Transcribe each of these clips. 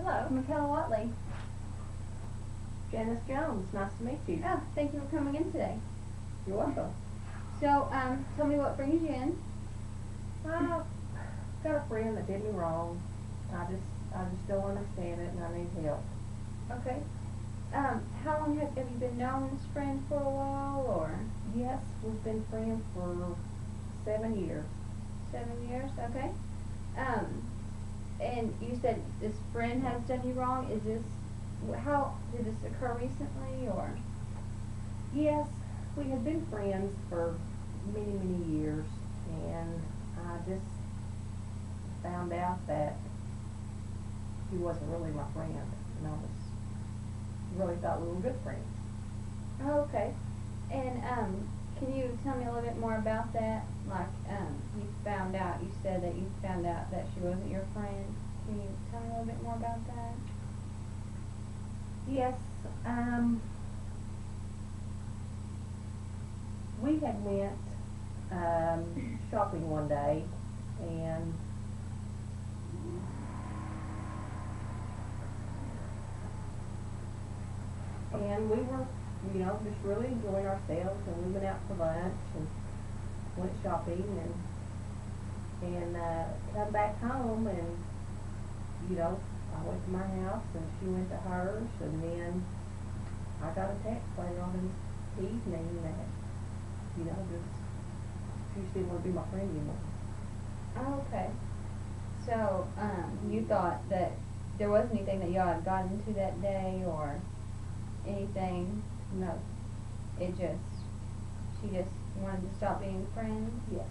Hello, Michaela Watley. Janice Jones, nice to meet you. Oh, thank you for coming in today. You're welcome. So, tell me what brings you in. I've got a friend that did me wrong. I just don't understand it, and I need help. Okay. How long have you been knowing this friend for a while, or? Yes, we've been friends for 7 years. 7 years, okay. And you said this friend has done you wrong. How did this occur recently, or? Yes, we had been friends for many, many years, and I just found out that he wasn't really my friend, and really thought we were good friends. Oh, okay. And, can you tell me a little bit more about that? Like, you said that you found out that she wasn't your friend. Can you tell me a little bit more about that? Yes, we had went shopping one day, and we were, just really enjoying ourselves, and we went out for lunch and went shopping and come back home, and I went to my house and she went to hers, and then I got a text later on in the evening that just she didn't want to be my friend anymore. Oh, okay. So, you thought that there wasn't anything that y'all had gotten into that day, or anything? No. She just wanted to stop being friends? Yes.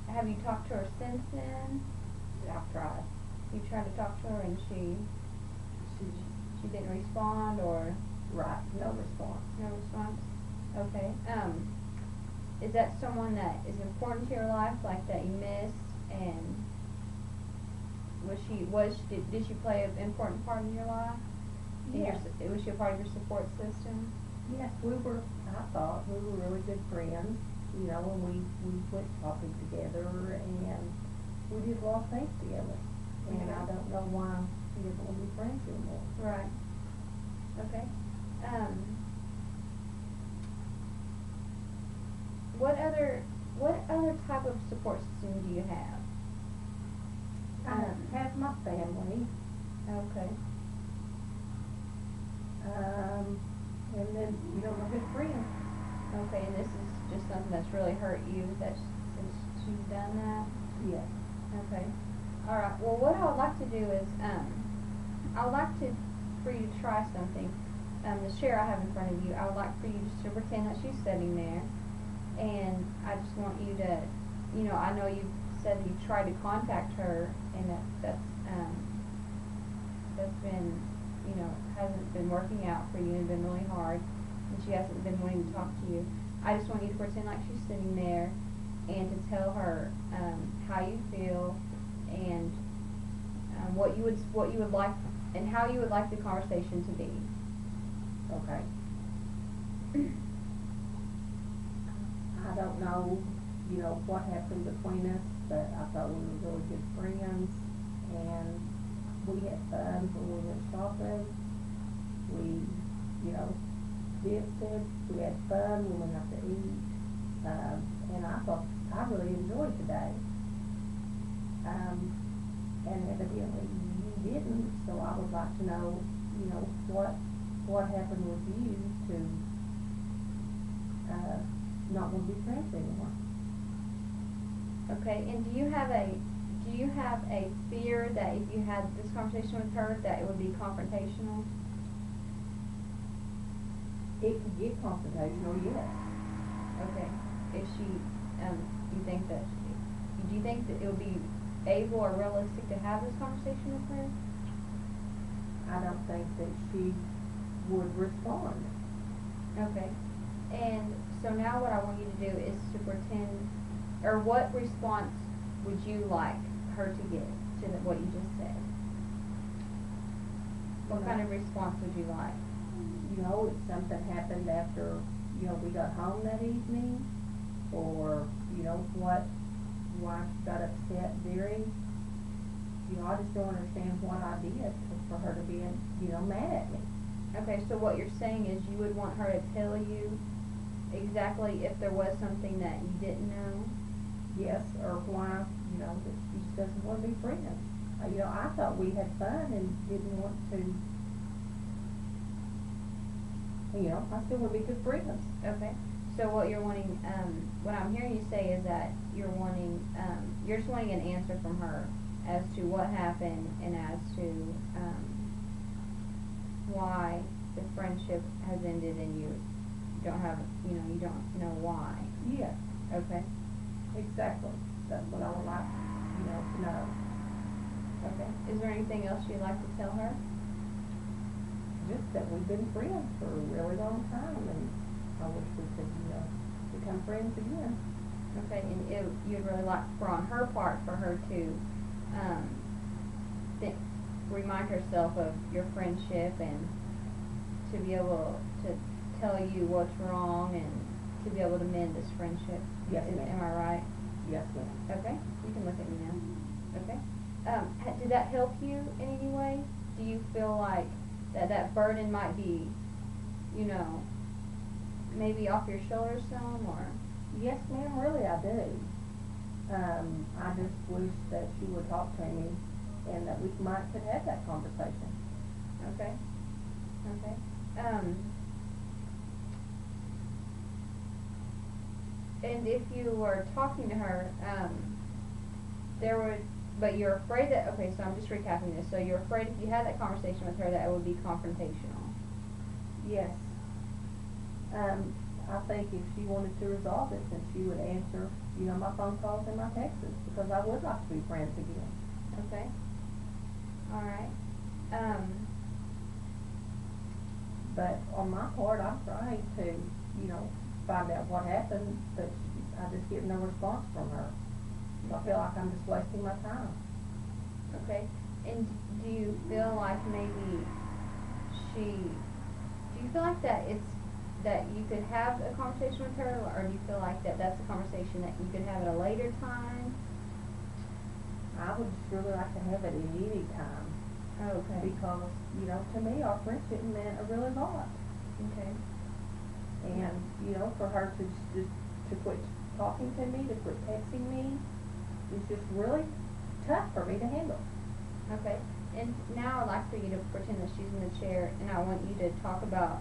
Have you talked to her since then? I've tried. You tried to talk to her and she didn't respond, or? Right, no response. No response? Okay. Is that someone that is important to your life, like that you miss, and did she play an important part in your life? Yes. Was she a part of your support system? Yes, I thought we were really good friends, and we went shopping together, and we did a lot of things together. And Okay. I don't know why we didn't want to be friends anymore. Right. Okay. What other type of support system do you have? I have my family, Okay. and then, my good friends. Okay, and this is just something that's really hurt you since she's done that? Yes. Okay. Alright, well what I would like to do is, I would like for you to try something. The chair I have in front of you, I would like for you just to pretend that she's sitting there, and I just want you to, I know you said that you tried to contact her, and that's been, hasn't been working out for you, and been really hard, and she hasn't been wanting to talk to you. I just want you to pretend like she's sitting there, and to tell her how you feel, and what you would like, and how you would like the conversation to be. Okay. I don't know, what happened between us, but I thought we were really good friends, and we had fun when we went shopping. We, visited, we had fun, we went out to eat, and I really enjoyed the day. And evidently you didn't, so I would like to know, what happened with you to not want to be friends anymore. Okay, and do you have a fear that if you had this conversation with her that it would be confrontational? It could get confrontational, yes. Okay. If she, do you think that it would be able or realistic to have this conversation with her? I don't think that she would respond. Okay. And so now what I want you to do is to pretend, or what response would you like her to give to what you just said? What kind of response would you like? If something happened after, we got home that evening, or, why she got upset during. you know, I just don't understand what I did for her to be, you know, mad at me. Okay, so what you're saying is you would want her to tell you exactly if there was something that you didn't know? Yes, or why, you know, that she just doesn't want to be friends. You know, I thought we had fun and didn't want to, you know, I still want to be good friends. Okay, so what you're wanting, what I'm hearing you say is that you're wanting, you're just wanting an answer from her as to what happened and as to, why the friendship has ended and you don't have, you know, you don't know why. Yes, Okay, exactly. That's what I would like, you know, to know. okay. Is there anything else you'd like to tell her? Just that we've been friends for a really long time, and I wish we could, you know, become friends again. Okay, and you'd really like for on her part for her to, remind herself of your friendship and to be able to tell you what's wrong and to be able to mend this friendship. Yes, ma'am. Am I right? Yes, ma'am. Okay, you can look at me now. Okay. Did that help you in any way? Do you feel like that burden might be, you know, maybe off your shoulders some, or? Yes, ma'am, really I do. I just wish that she would talk to me and that we could have that conversation. Okay. Okay. And if you were talking to her, but you're afraid that, okay, so I'm just recapping this. So you're afraid if you had that conversation with her that it would be confrontational. Yes. I think if she wanted to resolve it, then she would answer, you know, my phone calls and my texts, because I would like to be friends again. Okay. All right. But on my part, I'm trying to, you know, find out what happened, but I just get no response from her. So I feel like I'm just wasting my time. Okay. And do you feel like maybe do you feel like that you could have a conversation with her, or do you feel like that's a conversation that you could have at a later time? I would just really like to have it at any time. Okay. Because, you know, to me, our friendship meant a really lot. Okay. And, you know, for her to quit talking to me, to quit texting me, is just really tough for me to handle. Okay. And now I'd like for you to pretend that she's in the chair, and I want you to talk about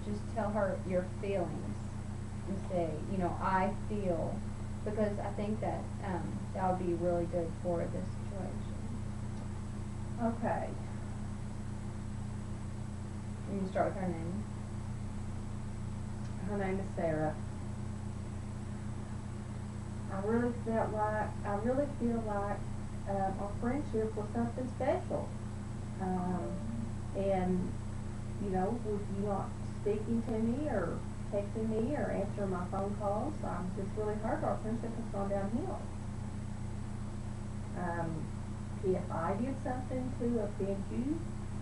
just tell her your feelings, and say, you know, I feel, because I think that that would be really good for this situation. Okay. You can start with her name. Her name is Sarah. I really feel like our friendship was something special. And, you know, with you not speaking to me or texting me or answering my phone calls, I'm just really hurt. Our friendship has gone downhill. If I did something to offend you,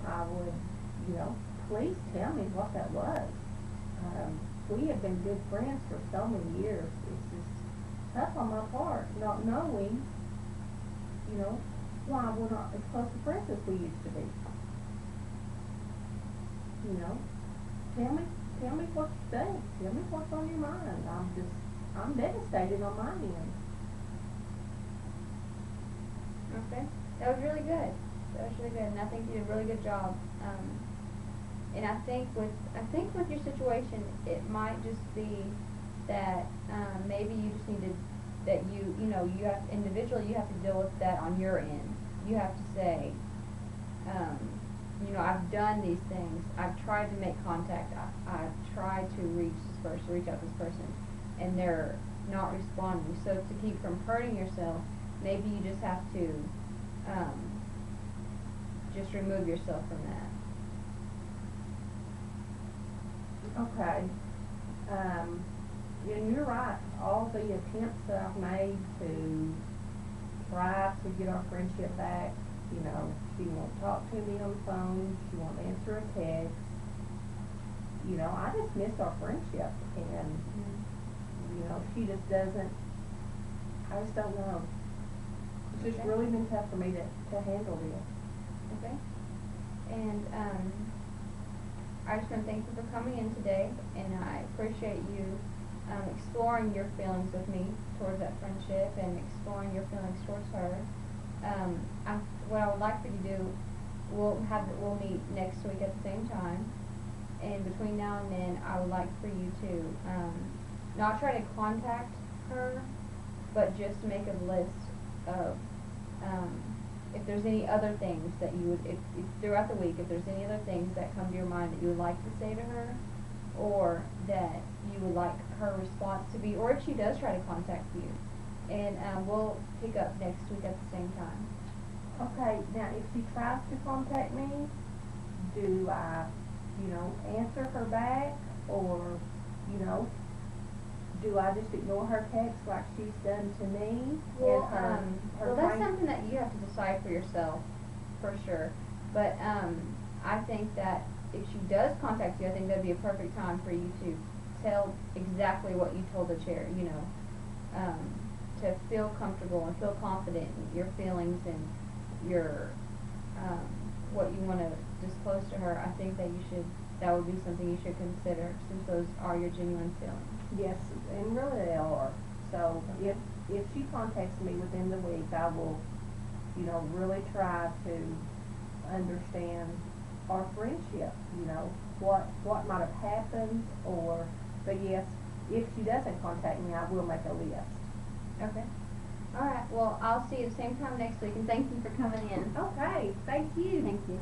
I would, you know, please tell me what that was. We have been good friends for so many years. It's just tough on my part, not knowing, you know, why we're not as close of friends as we used to be. You know, tell me what you think. Tell me what's on your mind. I'm devastated on my end. Okay. That was really good. That was really good, and I think you did a really good job. And I think with your situation, it might just be that maybe you just need to, that you know, you have individually, you have to deal with that on your end. You have to say, you know, I've done these things. I've tried to make contact. I've tried to reach out to this person, and they're not responding. So to keep from hurting yourself, maybe you just have to just remove yourself from that. Okay. And you're right. All the attempts that I've made to try to get our friendship back, you know, she won't talk to me on the phone, she won't answer a text. You know, I just miss our friendship, and, you know, she just doesn't, I just don't know. just Okay. really been tough for me to handle this. Okay. And I just want to thank you for coming in today, and I appreciate you exploring your feelings with me towards that friendship and exploring your feelings towards her. What I would like for you to do, we'll meet next week at the same time, and between now and then, I would like for you to not try to contact her, but just make a list of if there's any other things that you would, if throughout the week, if there's any other things that come to your mind that you would like to say to her, or that you would like her response to be, or if she does try to contact you. And we'll pick up next week at the same time. Okay, now if she tries to contact me, do I, answer her back, or, do I just ignore her text like she's done to me? Well, and her well, that's friend- something that you have to decide for yourself, for sure. But I think that if she does contact you, I think that'd be a perfect time for you to tell exactly what you told the chair. To feel comfortable and feel confident in your feelings and your what you want to disclose to her. I think that that would be something you should consider, since those are your genuine feelings. Yes, and really they are. So if she contacts me within the week, I will, really try to understand our friendship, what might have happened, but yes, if she doesn't contact me, I will make a list. Okay. All right. Well, I'll see you the same time next week, and thank you for coming in. Okay, thank you. Thank you.